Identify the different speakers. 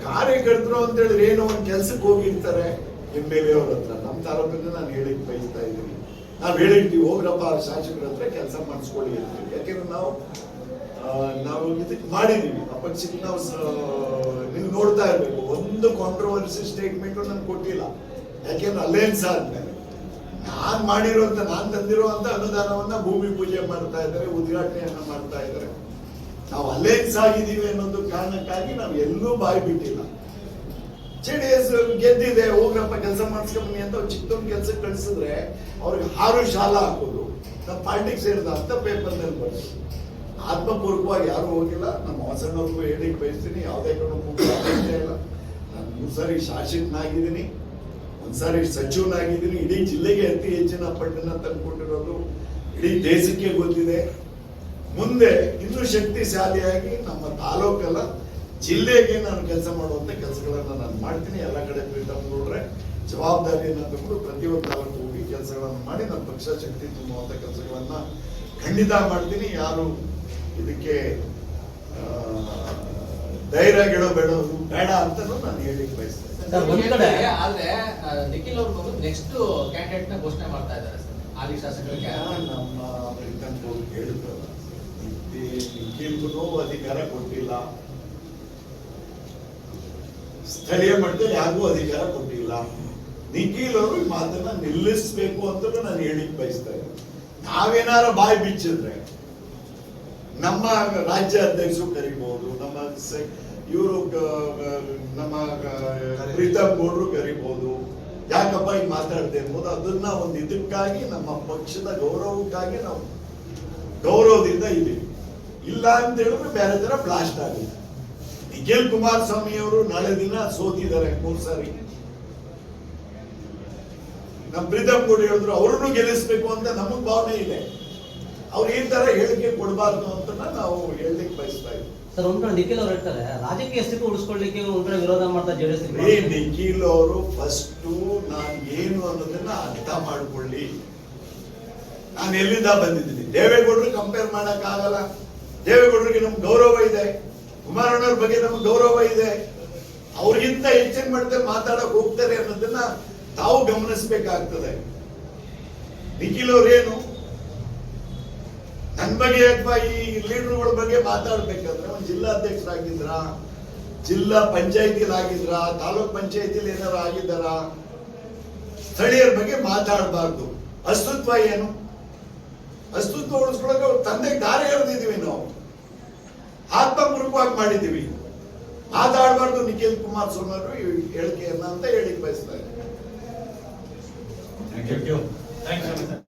Speaker 1: ಕಾರ್ಯಕರ್ತರು ಅಂತ ಹೇಳಿದ್ರೆ ಏನೋ ಒಂದು ಕೆಲ್ಸಕ್ಕೆ ಹೋಗಿರ್ತಾರೆ MLA ಅವ್ರ ಹತ್ರ. ನಮ್ಮ ತಾಲೂಕಲ್ಲಿ ನಾನು ಹೇಳಿಕ್ ಬಯಸ್ತಾ ಇದ್ದೀನಿ, ನಾವು ಹೇಳಿರ್ತೀವಿ ಹೋಗ್ರಪ್ಪ ಶಾಸಕರ ಹತ್ರ ಕೆಲಸ ಮಾಡಿಸ್ಕೊಳ್ಳಿ ಅಂತೀವಿ. ಯಾಕೆಂದ್ರೆ ನಾವು ಇದಕ್ಕೆ ಮಾಡಿದೀವಿ ಅಪಕ್ಷಕ್ಕೆ. ನಾವು ನೀವು ನೋಡ್ತಾ ಇರ್ಬೇಕು, ಒಂದು ಕಾಂಟ್ರವರ್ಸಿ ಸ್ಟೇಟ್ಮೆಂಟ್ ನನ್ಗೆ ಕೊಟ್ಟಿಲ್ಲ. ಯಾಕೆಂದ್ರೆ ಅಲಯನ್ಸ್ ಆದ್ಮೇಲೆ ನಾನ್ ಮಾಡಿರುವಂತ, ನಾನ್ ತಂದಿರುವಂತ ಅನುದಾನವನ್ನ ಭೂಮಿ ಪೂಜೆ ಮಾಡ್ತಾ ಇದ್ದಾರೆ, ಉದ್ಘಾಟನೆಯನ್ನ ಮಾಡ್ತಾ ಇದ್ದಾರೆ. ನಾವು ಅಲಯನ್ಸ್ ಆಗಿದ್ದೀವಿ ಅನ್ನೋದು ಕಾರಣಕ್ಕಾಗಿ ನಾವು ಎಲ್ಲೂ ಬಾಯಿ ಬಿಟ್ಟಿಲ್ಲ. JDS ಗೆದ್ದಿದೆ, ಹೋಗ್ರಪ್ಪ ಕೆಲಸ ಮಾಡಿಸ್ಕೊಂಬನ್ನಿ ಅಂತ ಚಿಕ್ಕದೊಂದು ಕೆಲ್ಸಕ್ಕೆ ಕಳಿಸಿದ್ರೆ ಅವ್ರಿಗೆ 6 ಶಾಲಾ ಹಾಕೋದು, ನಮ್ಮ ಪಾರ್ಟಿಗೆ ಸೇರಿದ ಅಂತ ಪೇಪರ್ನಲ್ಲಿ ಬರ್ತದೆ. ಆತ್ಮಪೂರ್ವಕವಾಗಿ ಯಾರು ಹೋಗಿಲ್ಲ. ನಮ್ಮ ಹೊಸಣ್ಣವ್ರಿಗೂ ಹೇಳಿಕ್ ಬಯಸ್ತೀನಿ, ಯಾವುದೇ ಕಾರಣಕ್ಕೂ ಇಲ್ಲ. ನಾನು 3 ಸಾರಿ ಶಾಸಕನಾಗಿದ್ದೀನಿ, ಒಂದ್ಸಾರಿ ಸಚಿವನಾಗಿದ್ದೀನಿ. ಇಡೀ ಜಿಲ್ಲೆಗೆ ಅತಿ ಹೆಚ್ಚಿನ ಪಟ್ಟಣ ತಂದುಕೊಟ್ಟಿರೋದು ಇಡೀ ದೇಶಕ್ಕೆ ಗೊತ್ತಿದೆ. ಮುಂದೆ ಇನ್ನೂ ಶಕ್ತಿಶಾಲಿಯಾಗಿ ನಮ್ಮ ತಾಲೂಕಲ್ಲ ಜಿಲ್ಲೆಗೆ ನಾನು ಕೆಲಸ ಮಾಡುವಂತ ಕೆಲಸಗಳನ್ನ ನಾನು ಮಾಡ್ತೀನಿ. ಎಲ್ಲ ಕಡೆ ಪ್ರೀತಮ್ ನೋಡ್ರೆ ಜವಾಬ್ದಾರಿಯನ್ನ ತಗೊಂಡು ಪ್ರತಿಯೊಂದು ತಾಲೂಕು ಹೋಗಿ ಕೆಲಸಗಳನ್ನು ಮಾಡಿ ನನ್ನ ಪಕ್ಷ ಶಕ್ತಿ ತುಂಬುವಂತ ಕೆಲಸಗಳನ್ನ ಖಂಡಿತ ಮಾಡ್ತೀನಿ. ಯಾರು ಇದಕ್ಕೆ ಧೈರ್ಯ ಗೆಡಬೇಡೋದು ಬೇಡ ಅಂತಾನು ನಾನು ಹೇಳಿಕ್ ಬಯಸ್ತೇನೆ.
Speaker 2: ಆದ್ರೆ ನಿಖಿಲ್ ಅವರು ಬಂದು ನೆಕ್ಸ್ಟ್ ಕ್ಯಾಂಡಿಡೇಟ್ ನ ಘೋಷಣೆ ಮಾಡ್ತಾ ಇದ್ದಾರೆ ಸರ್, ಹಾಲಿ ಶಾಸಕರಿಗೆ.
Speaker 1: ನಮ್ಮ ಪ್ರೀತಮ್ ಹೇಳಿದ್ರಲ್ಲ, ನಿಖಿಲ್ಗೂ ಅಧಿಕಾರ ಕೊಟ್ಟಿಲ್ಲ, ಸ್ಥಳೀಯ ಮಟ್ಟದಲ್ಲಿ ಯಾರಿಗೂ ಅಧಿಕಾರ ಕೊಟ್ಟಿಲ್ಲ. ನಿಖಿಲ್ ಅವರು ಈ ಮಾತನ್ನ ನಿಲ್ಲಿಸಬೇಕು ಅಂತ ನಾನು ಹೇಳಿಕ್ ಬಯಸ್ತಾ ಇದ್ದೀನಿ. ನಾವೇನಾರ ಬಾಯಿ ಬಿಚ್ಚಿದ್ರೆ ನಮ್ಮ ರಾಜ್ಯ ಅಧ್ಯಕ್ಷರು ಕರಿಬಹುದು, ಇವರು ನಮ್ಮ ಪ್ರೀತಮ್ ಗೌಡ್ರು ಕರಿಬಹುದು, ಯಾಕಪ್ಪ ಈಗ ಮಾತಾಡ್ತೇ ಎಂಬುದು ಅದನ್ನ ಒಂದು ಇದಕ್ಕಾಗಿ ನಮ್ಮ ಪಕ್ಷದ ಗೌರವಕ್ಕಾಗಿ ನಾವು ಗೌರವದಿಂದ ಇದೀವಿ. ಇಲ್ಲ ಅಂತ ಹೇಳಿದ್ರೆ ಬೇರೆ ತರ ಬ್ಲಾಸ್ಟ್ ಆಗುತ್ತೆ. ನಿಖಿಲ್ ಕುಮಾರಸ್ವಾಮಿ ಅವರು ನಾಳೆ ದಿನ ಸೋತಿದ್ದಾರೆ 3 ಸಾರಿ. ನಮ್ಮ ಪ್ರೀತಮ್ ಗೌಡ ಹೇಳಿದ್ರು ಅವ್ರನ್ನು ಗೆಲ್ಲಿಸ್ಬೇಕು ಅಂತ ನಮಗ್ ಭಾವನೆ ಇದೆ. ಅವ್ರು ಈ ತರ ಹೇಳಿಕೆ ಕೊಡಬಾರ್ದು ಅಂತ ನಾವು ಹೇಳಲಿಕ್ಕೆ ಬಯಸ್ತಾ ಇದ್ದೀವಿ.
Speaker 3: ಸರ್, ಒಂದ್ ಕಡೆ ನಿಖಿಲ್ ಅವ್ರು ಹೇಳ್ತಾರೆ ರಾಜಕೀಯ ಸ್ಥಿತಿ ಉಳಿಸ್ಕೊಳ್ಳಿಕ್ಕೆ ಒಂದ್ ಕಡೆ ವಿರೋಧ ಮಾಡ್ತಾ JDS.
Speaker 1: ನಿಖಿಲ್ ಅವರು ಫಸ್ಟ್ ನಾನು ಏನು ಅನ್ನೋದನ್ನ ಅರ್ಥ ಮಾಡ್ಕೊಳ್ಳಿ. ನಾನು ಎಲ್ಲಿಂದ ಬಂದಿದ್ದೀನಿ, ದೇವೇಗೌಡರು ಕಂಪೇರ್ ಮಾಡಕ್ ಆಗಲ್ಲ. ದೇವೇಗೌಡರಿಗೆ ನಮ್ಗೆ ಗೌರವ ಇದೆ, ಕುಮಾರಣ್ಣವ್ರ ಬಗ್ಗೆ ನಮ್ಗೆ ಗೌರವ ಇದೆ. ಅವ್ರಿಗಿಂತ ಹೆಚ್ಚಿನ ಮಟ್ಟದಲ್ಲಿ ಮಾತಾಡಕ್ ಹೋಗ್ತಾರೆ ಅನ್ನೋದನ್ನ ತಾವು ಗಮನಿಸಬೇಕಾಗ್ತದೆ. ನಿಖಿಲ್ ಅವ್ರೇನು ನನ್ನ ಬಗ್ಗೆ ಅಥವಾ ಈ ಲೀಡರ್ಗಳ ಬಗ್ಗೆ ಮಾತಾಡ್ಬೇಕಂದ್ರೆ ಒಂದು ಜಿಲ್ಲಾಧ್ಯಕ್ಷರಾಗಿದ್ರ, ಜಿಲ್ಲಾ ಪಂಚಾಯತಿಲಿ ಆಗಿದ್ರ, ತಾಲೂಕ್ ಪಂಚಾಯತಿಲಿ ಏನಾರು ಆಗಿದ್ದಾರ, ಸ್ಥಳೀಯರ ಬಗ್ಗೆ ಮಾತಾಡಬಾರ್ದು. ಅಸ್ತಿತ್ವ ಏನು, ಅಸ್ತಿತ್ವ ಉಳಿಸ್ಕೊಳ್ಳೋಕೆ ಅವ್ರ ತಂದೆಗೆ ದಾರಿ ಎಳೆದಿದ್ದೀವಿ, ನಾವು ಆತ್ಮಪೂರ್ವಕವಾಗಿ ಮಾಡಿದ್ದೀವಿ. ಮಾತಾಡಬಾರ್ದು ನಿಖಿಲ್ ಕುಮಾರಸ್ವಾಮಿ ಅವರು ಹೇಳಿಕೆಯನ್ನ ಅಂತ ಹೇಳಿಕ್ ಬಯಸ್ತಾ ಇದ್ದಾರೆ.